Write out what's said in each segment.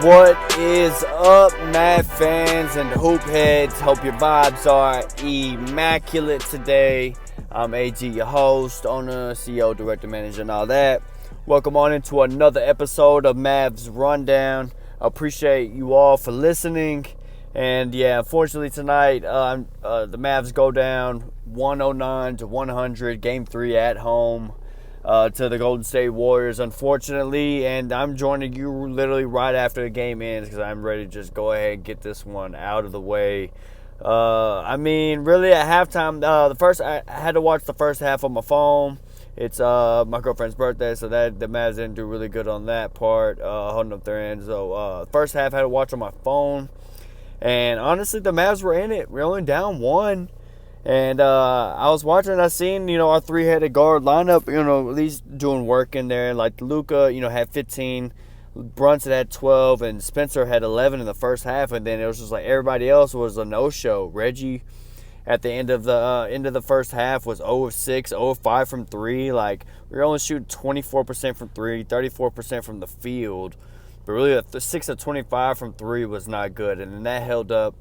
What is up, Mav fans and hoop heads? Hope your vibes are immaculate today. I'm AG, your host, owner, CEO, director, manager, and all that. Welcome on into another episode of Mavs Rundown. I appreciate you all for listening. And yeah, unfortunately tonight, the Mavs go down 109-100, Game 3 at home. To the Golden State Warriors, unfortunately, and I'm joining you literally right after the game ends because I'm ready to just go ahead and get this one out of the way. Really at halftime, I had to watch the first half on my phone. It's my girlfriend's birthday, so that the Mavs didn't do really good on that part, holding up their end. So first half I had to watch on my phone, and honestly, the Mavs were in it. We're only down one. And I was watching, I seen, our three-headed guard lineup, at least doing work in there. Like Luka, had 15, Brunson had 12, and Spencer had 11 in the first half. And then it was just like everybody else was a no-show. Reggie, at the end of the first half, was 0 of 6, 0 of 5 from 3. Like, we were only shooting 24% from 3, 34% from the field. But really, the 6 of 25 from 3 was not good. And then that held up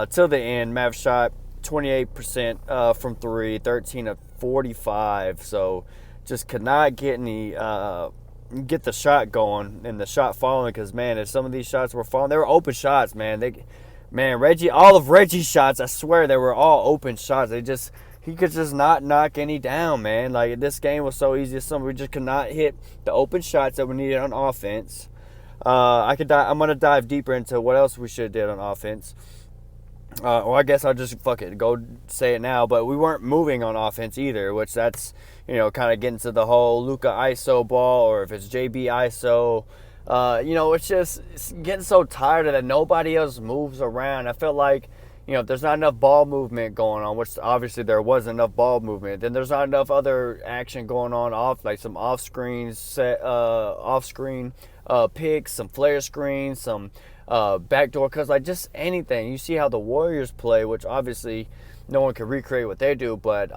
till the end. Mavs shot 28% from 3, 13 of 45. So just could not get the shot going and the shot falling because, man, if some of these shots were falling, they were open shots, man. All of Reggie's shots, I swear, they were all open shots. He could just not knock any down, man. Like, this game was so easy. We just could not hit the open shots that we needed on offense. I'm going to dive deeper into what else we should have did on offense. I guess I'll just go say it now. But we weren't moving on offense either, which that's, kind of getting to the whole Luka ISO ball or if it's JB ISO. It's getting so tired of that nobody else moves around. I felt like, if there's not enough ball movement going on, which obviously there wasn't enough ball movement, then there's not enough other action going on like some off-screen picks, some flare screens, some backdoor cuts, like just anything. You see how the Warriors play, which obviously no one can recreate what they do, but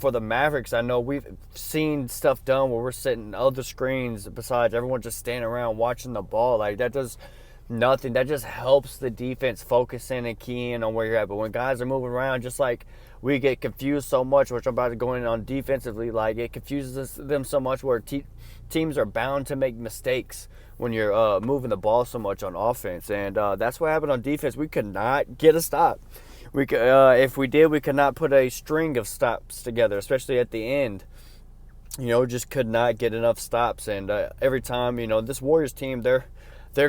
for the Mavericks, I know we've seen stuff done where we're sitting other screens besides everyone just standing around watching the ball. Like, that does nothing. That just helps the defense focus in and key in on where you're at. But when guys are moving around, just like we get confused so much, which I'm about to go in on defensively, like it confuses them so much where teams are bound to make mistakes when you're moving the ball so much on offense. And that's what happened on defense. We could not get a stop. If we did, we could not put a string of stops together, especially at the end. Just could not get enough stops. And every time, this Warriors team, they're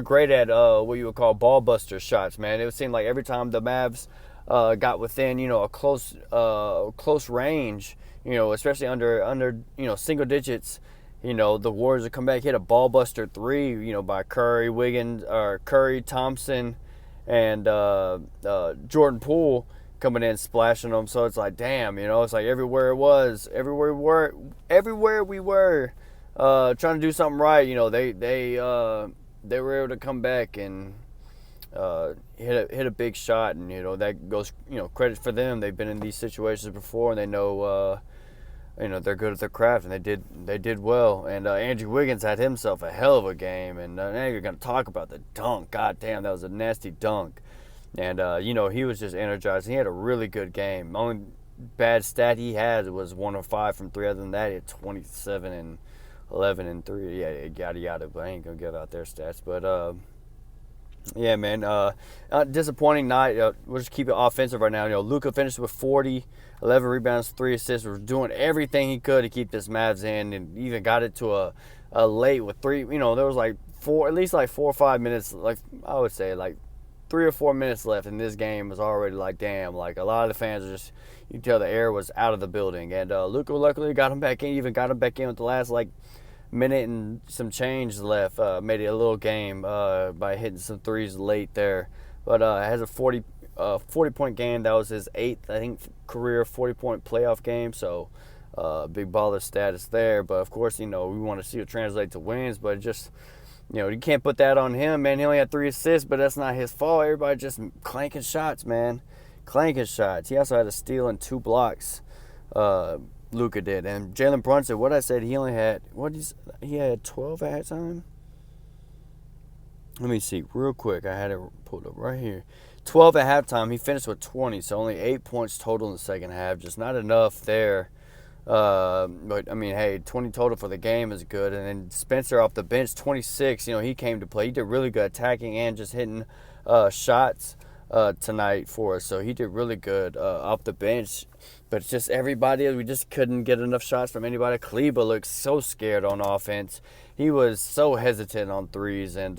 great at what you would call ball buster shots, man. It would seem like every time the Mavs got within, a close range, especially under single digits, the Warriors would come back, hit a ball buster 3, by Curry, Thompson, and Jordan Poole coming in splashing them. So it's like, damn, it's like everywhere we were trying to do something right, they were able to come back and hit a big shot, and that goes credit for them. They've been in these situations before, and they know they're good at their craft, and they did well. And Andrew Wiggins had himself a hell of a game, and now you're gonna talk about the dunk. God damn, that was a nasty dunk. And he was just energized. He had a really good game. Only bad stat he had was 1 of 5 from 3. Other than that, he had 27 and 11 and 3. Yeah, yada yada. But I ain't gonna give out their stats. But yeah, man. Disappointing night. We'll just keep it offensive right now. Luka finished with 40, 11 rebounds, 3 assists. Was doing everything he could to keep this Mavs in, and even got it to a late with 3. There was at least 4 or 5 minutes. Like, I would say 3 or 4 minutes left, and this game was already damn. Like, a lot of the fans are just, you can tell the air was out of the building. And Luka luckily got him back in. Even got him back in with the last minute and some change left. Made it a little game by hitting some threes late there. But has a 40-point game. That was his 8th, I think, career 40-point playoff game. So big baller status there. But of course, we want to see it translate to wins. But just, you can't put that on him, man. He only had 3 assists, but that's not his fault. Everybody just clanking shots, man. Clanking shots. He also had a steal and 2 blocks. Luka did. And Jalen Brunson, what I said, he only had, he had 12 at halftime? Let me see real quick. I had it pulled up right here. 12 at halftime. He finished with 20, so only 8 points total in the second half. Just not enough there. But I mean, hey, 20 total for the game is good. And then Spencer off the bench, 26. He came to play. He did really good attacking and just hitting shots tonight for us. So he did really good off the bench. But it's just everybody, we just couldn't get enough shots from anybody. Kleba looked so scared on offense. He was so hesitant on threes, and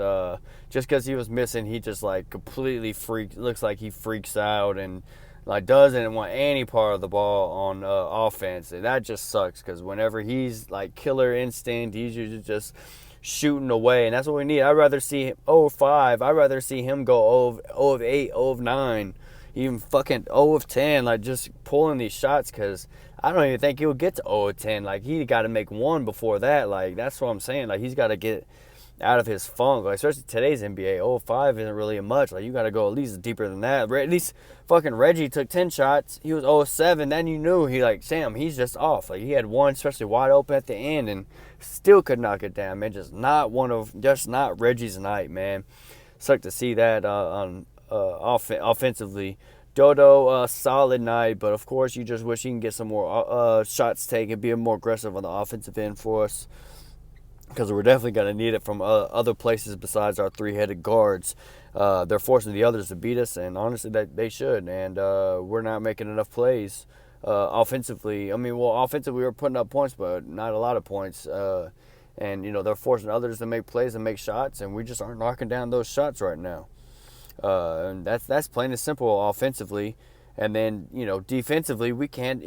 just because he was missing, he just like completely looks like he freaks out and like doesn't want any part of the ball on offense. And that just sucks because whenever he's like killer instinct, he's usually just shooting away, and that's what we need. I'd rather see him 0-5. I'd rather see him go 0 of 8, 0 of 9, even fucking 0 of 10, like just pulling these shots, because I don't even think he'll get to 0 of 10. Like, he got to make one before that. Like, that's what I'm saying. Like, he's got to get out of his funk. Like, especially today's NBA, 0 of 5 isn't really much. Like, you got to go at least deeper than that. At least fucking Reggie took 10 shots. He was 0 of 7. Then you knew Sam, he's just off. Like, he had one, especially wide open at the end, and still could knock it down, man. Just not Reggie's night, man. Sucked to see that offensively. Dodo, solid night, but of course you just wish he can get some more shots taken, be more aggressive on the offensive end for us, because we're definitely going to need it from other places besides our three-headed guards. They're forcing the others to beat us, and honestly, they should, and we're not making enough plays offensively. I mean, offensively we're putting up points, but not a lot of points, and they're forcing others to make plays and make shots, and we just aren't knocking down those shots right now. And that's plain and simple offensively. And then, defensively, we can't,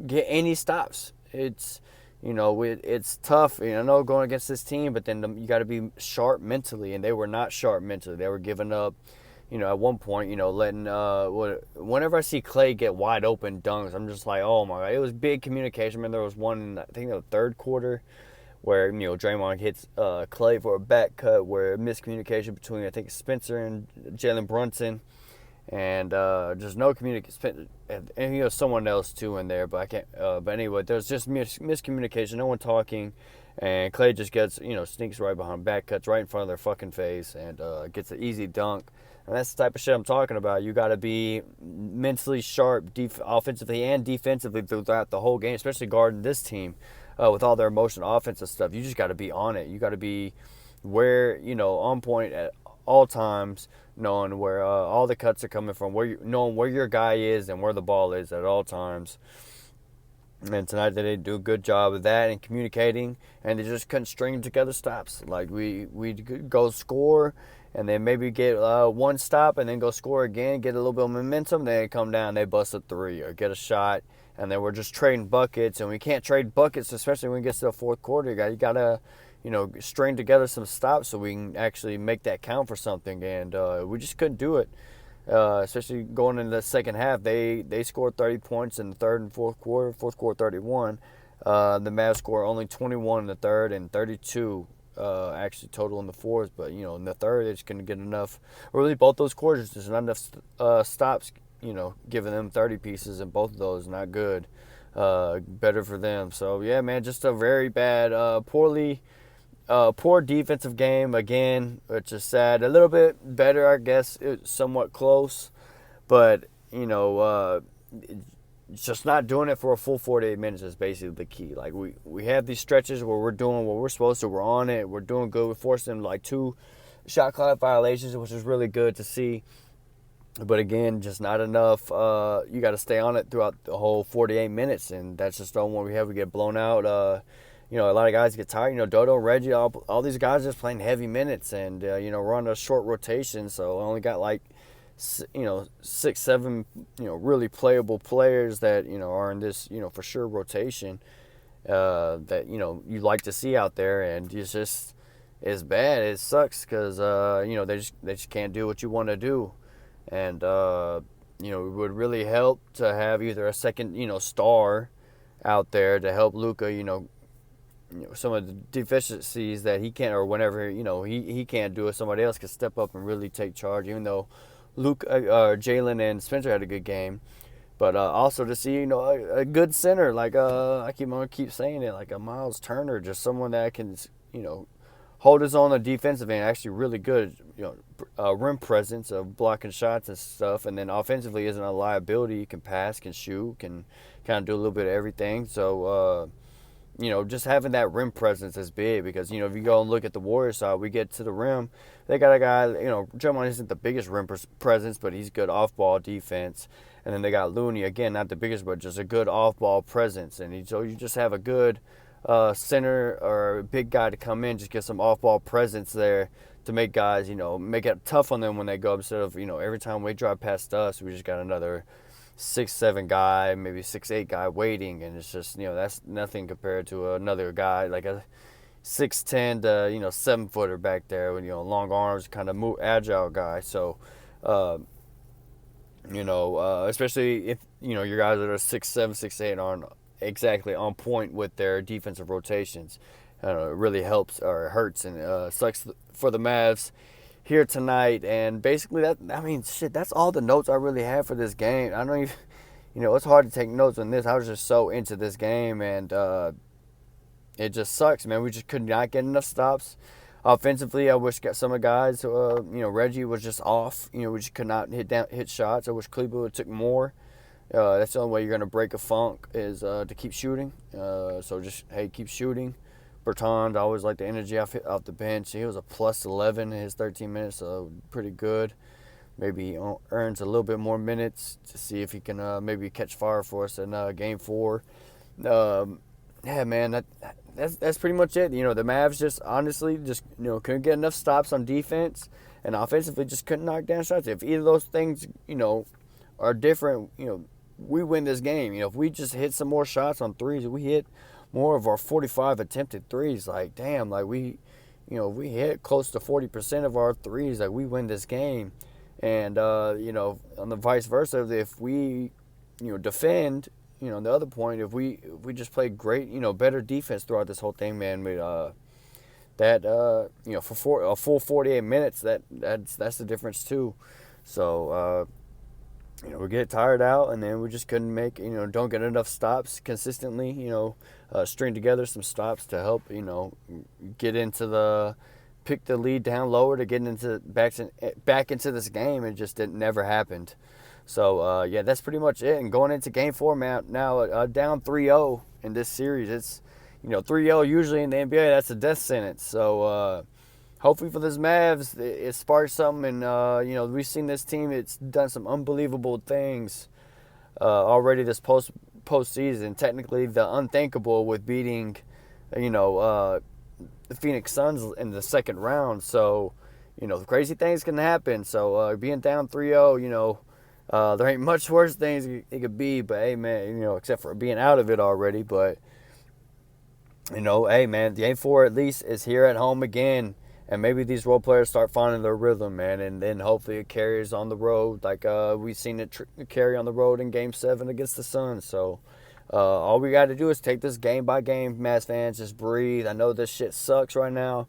get any stops. It's, it's tough, going against this team, but then you got to be sharp mentally, and they were not sharp mentally. They were giving up, at one point, letting, whenever I see Clay get wide open dunks, I'm just like, oh my God. It was big communication. I mean, there was one, I think, in the third quarter, where Draymond hits Clay for a back cut, where miscommunication between, I think, Spencer and Jalen Brunson, and just no communication, and someone else too in there, but I can't. But anyway, there's just miscommunication, no one talking, and Clay just gets sneaks right behind, back cuts right in front of their fucking face, and gets an easy dunk. And that's the type of shit I'm talking about. You got to be mentally sharp, offensively and defensively throughout the whole game, especially guarding this team. With all their emotion, offensive stuff, you just got to be on it. You got to be on point at all times, knowing where all the cuts are coming from, knowing where your guy is and where the ball is at all times. And tonight they did do a good job of that and communicating, and they just couldn't string together stops. Like, we go score, and then maybe get one stop, and then go score again, get a little bit of momentum, then they come down, they bust a three or get a shot. And then we're just trading buckets, and we can't trade buckets, especially when it gets to the fourth quarter. You got to, string together some stops so we can actually make that count for something. And we just couldn't do it, especially going into the second half. They scored 30 points in the third and fourth quarter. Fourth quarter, 31. The Mavs scored only 21 in the third and 32 actually total in the fourth. But, in the third, they just couldn't get enough. Or really, both those quarters, there's not enough stops. Giving them 30 pieces in both of those, not good. Better for them. So, yeah, man, just a very bad, poor defensive game again, which is sad. A little bit better, I guess. It's somewhat close. But, just not doing it for a full 48 minutes is basically the key. Like, we have these stretches where we're doing what we're supposed to. We're on it. We're doing good. We're forcing, 2 shot clock violations, which is really good to see. But again, just not enough. You got to stay on it throughout the whole 48 minutes, and that's just the one we have. We get blown out. A lot of guys get tired. Dodo, Reggie, all these guys just playing heavy minutes, and we're on a short rotation, so I only got 6, 7, really playable players that are in this for sure rotation that you like to see out there, and it's bad. It sucks because they just can't do what you want to do. And, it would really help to have either a second, star out there to help Luka, some of the deficiencies that he can't, or whenever, he can't do it, somebody else can step up and really take charge, even though Jalen and Spencer had a good game. But also to see, a good center, like I keep saying it, like a Miles Turner, just someone that can, hold his own on the defensive end. Actually, really good, rim presence of blocking shots and stuff. And then offensively, isn't a liability. He can pass, can shoot, can kind of do a little bit of everything. So, just having that rim presence is big because, if you go and look at the Warriors side, we get to the rim. They got a guy, Draymond isn't the biggest rim presence, but he's good off-ball defense. And then they got Looney, again, not the biggest, but just a good off-ball presence. And so you just have a good center or a big guy to come in, just get some off-ball presence there to make guys, make it tough on them when they go instead of, every time we drive past us, we just got another 6'7" guy, maybe 6'8" guy waiting, and it's just, that's nothing compared to another guy like a 6'10" to 7-footer back there with long arms, kind of agile guy. So, especially if your guys that are 6'7", 6'8" aren't exactly on point with their defensive rotations. It really helps or hurts and sucks for the Mavs here tonight. And basically that's all the notes I really have for this game. I don't even, it's hard to take notes on this. I was just so into this game, and it just sucks, man. We just could not get enough stops. Offensively, I wish some of the guys, Reggie was just off. We just could not hit shots. I wish Cleveland would have took more. That's the only way you're going to break a funk is to keep shooting. So just, keep shooting. Bertans, I always like the energy off the bench. He was a plus 11 in his 13 minutes, so pretty good. Maybe he earns a little bit more minutes to see if he can maybe catch fire for us in Game 4. Man, that's pretty much it. The Mavs just honestly couldn't get enough stops on defense, and offensively just couldn't knock down shots. If either of those things, are different, we win this game. If we just hit some more shots on threes, if we hit more of our 45 attempted threes, like, damn, like we hit close to 40% of our threes, like we win this game. And, on the vice versa, if we, defend, the other point, if we just play great, better defense throughout this whole thing, man, for a full 48 minutes, that's the difference too. So, we get tired out, and then we just couldn't make, don't get enough stops consistently, string together some stops to help, get into pick the lead down lower to get back into this game. It just never happened. So, that's pretty much it. And going into Game 4, man, now down 3-0 in this series, it's, 3-0 usually in the NBA, that's a death sentence. So, hopefully for this Mavs, it sparks something. And, we've seen this team. It's done some unbelievable things already this postseason. Technically, the unthinkable with beating, the Phoenix Suns in the second round. So, crazy things can happen. So, being down 3-0, there ain't much worse things it could be. But, hey, man, except for being out of it already. But, hey, man, Game 4 at least is here at home again. And maybe these role players start finding their rhythm, man, and then hopefully it carries on the road like we've seen it carry on the road in Game 7 against the Suns. So all we got to do is take this game by game, Mavs fans. Just breathe. I know this shit sucks right now.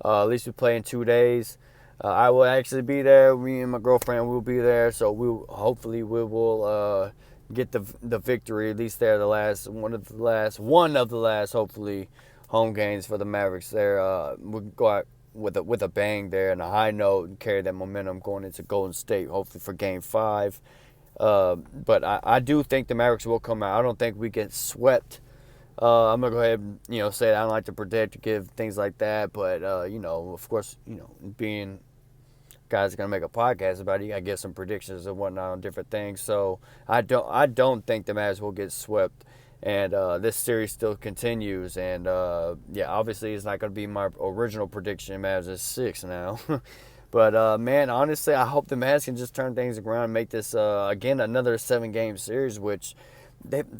At least we play in 2 days. I will actually be there. Me and my girlfriend will be there. So hopefully we will get the victory. At least they're one of the last hopefully home games for the Mavericks. There we'll go out with a bang there and a high note and carry that momentum going into Golden State, hopefully for Game 5. But I do think the Mavericks will come out. I don't think we get swept. I'm going to go ahead and, say I don't like to predict or give things like that. But, of course, being guys are going to make a podcast about it, you got to get some predictions and whatnot on different things. So I don't think the Mavs will get swept. And this series still continues. And, obviously it's not going to be my original prediction. Mavs is 6 now. But, man, honestly, I hope the Mavs can just turn things around and make this, again, another 7-game series, which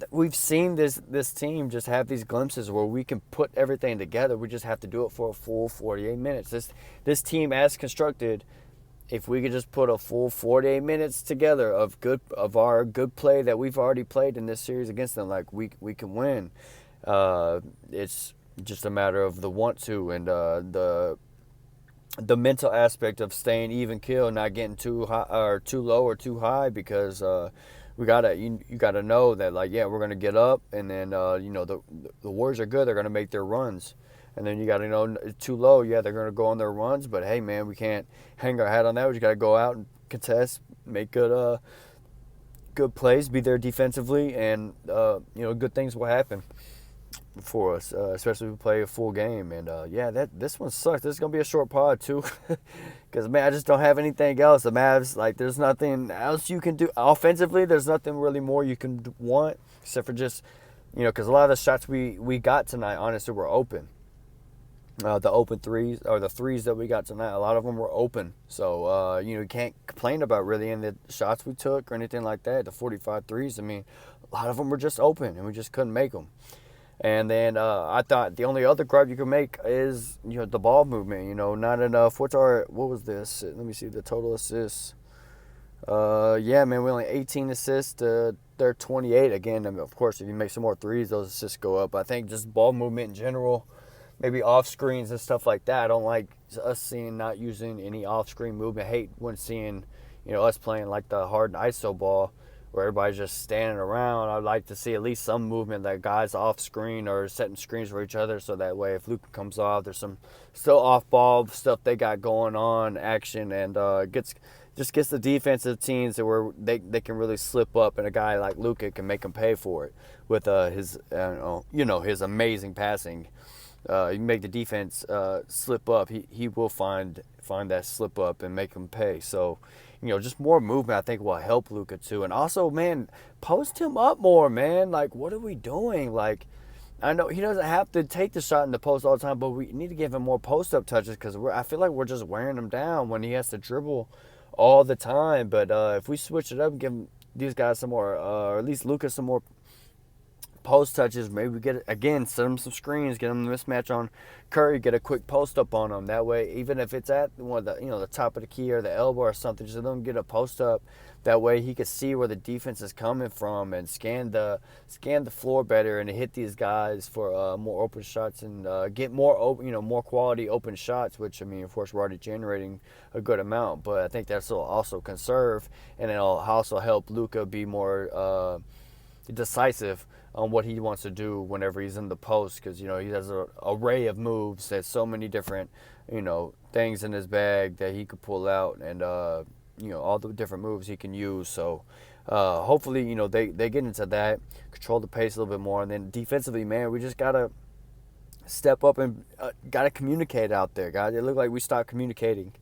we've seen this team just have these glimpses where we can put everything together. We just have to do it for a full 48 minutes. This team, as constructed, if we could just put a full 48 minutes together of our good play that we've already played in this series against them, like we can win. It's just a matter of the want to and the mental aspect of staying even keel, not getting too high or too low or too high, because you gotta know that, like, we're gonna get up, and then the Warriors are good. They're gonna make their runs. And then you got to, too low, yeah, they're going to go on their runs. But, hey, man, we can't hang our hat on that. We just got to go out and contest, make good plays, be there defensively, and, good things will happen for us, especially if we play a full game. And, this one sucks. This is going to be a short pod, too, because, man, I just don't have anything else. The Mavs, there's nothing else you can do. Offensively, there's nothing really more you can want except for just, because a lot of the shots we got tonight, honestly, were open. The open threes, or the threes that we got tonight, a lot of them were open. So, you can't complain about really any of the shots we took or anything like that. The 45 threes, a lot of them were just open, and we just couldn't make them. And then I thought the only other gripe you can make is, the ball movement, not enough. What was this? Let me see, the total assists. We only 18 assists to their 28. Again, of course, if you make some more threes, those assists go up. I think just ball movement in general, maybe off screens and stuff like that. I don't like us seeing not using any off screen movement. I hate when seeing, us playing like the hard ISO ball where everybody's just standing around. I'd like to see at least some movement, that guys off screen or setting screens for each other, so that way if Luka comes off, there's some still off ball stuff they got going on, action, and gets the defensive teams to where they can really slip up, and a guy like Luka can make them pay for it with his his amazing passing. You make the defense slip up, he will find that slip up and make them pay. So, just more movement I think will help Luka too. And also, man, post him up more, man. What are we doing? I know he doesn't have to take the shot in the post all the time, but we need to give him more post up touches because I feel like we're just wearing him down when he has to dribble all the time. But if we switch it up and give these guys some more, or at least Luka some more post touches, maybe we get, again, send them some screens, get them the mismatch on Curry, get a quick post up on them. That way, even if it's at one of the top of the key or the elbow or something, just let them get a post up. That way he can see where the defense is coming from and scan the floor better and hit these guys for more open shots and get more quality open shots, which, of course, we're already generating a good amount, but I think that's also conserve, and it'll also help Luka be more decisive on what he wants to do whenever he's in the post, because he has an array of moves. There's so many different things in his bag that he could pull out, and all the different moves he can use. So hopefully they get into that, control the pace a little bit more, and then defensively, man, we just gotta step up and gotta communicate out there, guys. It looked like we stopped communicating,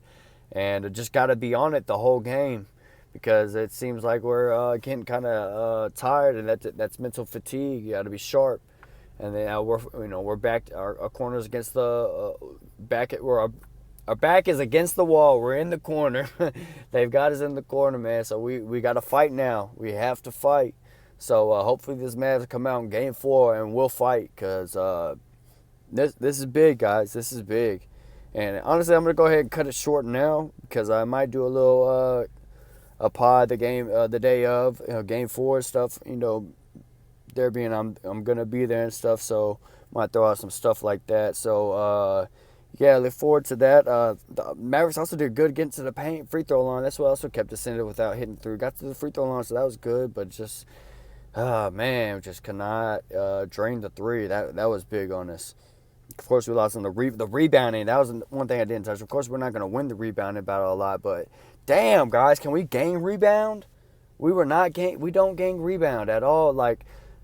and just gotta be on it the whole game, because it seems like we're getting kind of tired, and that's mental fatigue. You got to be sharp, and then we're back. Our corners against the back. Our back is against the wall. We're in the corner. They've got us in the corner, man. So we got to fight now. We have to fight. So hopefully this Mavs come out in Game 4 and we'll fight, because this is big, guys. This is big, and honestly, I'm gonna go ahead and cut it short now, because I might do a little. A pod the day of Game 4 stuff, there being I'm gonna be there and stuff, so might throw out some stuff like that. So look forward to that. The Mavericks also did good getting to the paint, free throw line. That's what also kept us in it without hitting through. Got to the free throw line, so that was good, but just just could not drain the three. That was big on us. Of course, we lost on the rebounding. That was one thing I didn't touch. Of course, we're not going to win the rebounding battle a lot, but damn, guys, can we gang rebound? We don't gang rebound at all.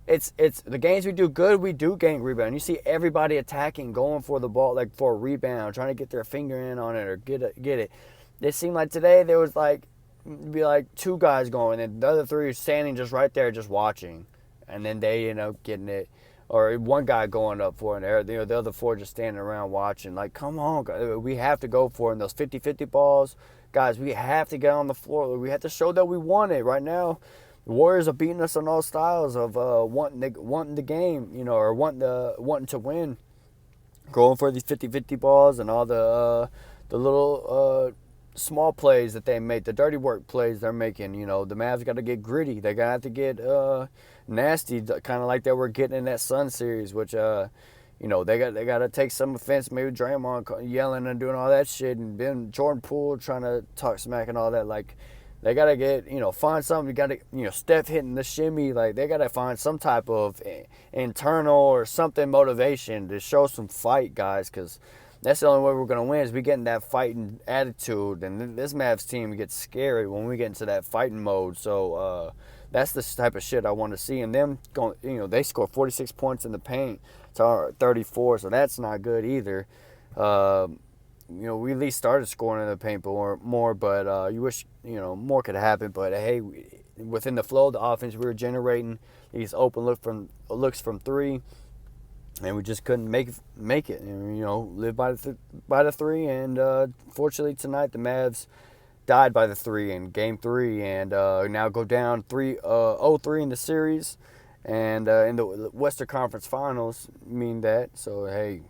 It's the games we do good, we do gang rebound. You see everybody attacking, going for the ball, for a rebound, trying to get their finger in on it or get it. It seemed like today there was be two guys going, and the other three are standing just right there, just watching, and then they getting it. Or one guy going up for it, the other four just standing around watching. Come on, guys. We have to go for it in those 50-50 balls. Guys, we have to get on the floor. We have to show that we want it. Right now, the Warriors are beating us on all styles of wanting the game, or wanting to win. Going for these 50-50 balls and all the little small plays that they make, the dirty work plays they're making. The Mavs got to get gritty. They got to get nasty, kind of like they were getting in that Sun series, which they got to take some offense. Maybe Draymond yelling and doing all that shit, and then Jordan Poole trying to talk smack and all that. They got to get, find something. You got to, Steph hitting the shimmy. Like, they got to find some type of internal or something motivation to show some fight, guys, because that's the only way we're going to win is we getting that fighting attitude. And this Mavs team gets scary when we get into that fighting mode. So that's the type of shit I want to see. And them going, they scored 46 points in the paint to our 34, so that's not good either. We at least started scoring in the paint more, but you wish, more could happen. But hey, within the flow of the offense, we were generating these open looks from three, and we just couldn't make it. And, live by the three. And fortunately tonight, the Mavs died by the three in Game 3, and now go down 0-3 in the series, and in the Western Conference Finals mean that. So hey,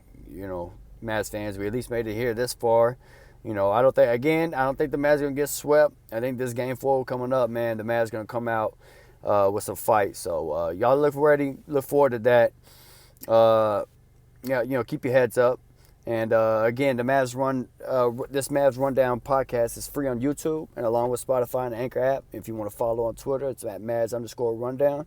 Mavs fans, we at least made it here this far. I don't think the Mavs are gonna get swept. I think this Game 4 coming up, man, the Mavs gonna come out with some fight. So y'all look forward to that. Keep your heads up. And again, the Mavs this Mavs Rundown podcast is free on YouTube and along with Spotify and Anchor app. If you want to follow on Twitter, it's at Mavs_Rundown.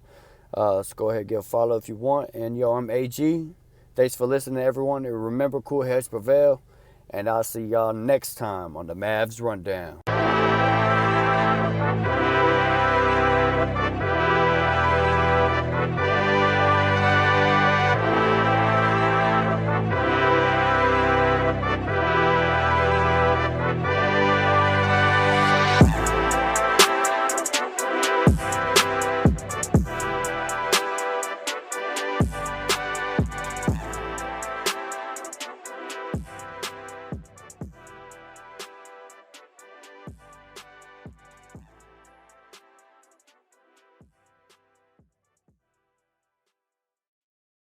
So go ahead and give a follow if you want. And I'm AG. Thanks for listening, everyone. And remember, cool heads prevail. And I'll see y'all next time on the Mavs Rundown.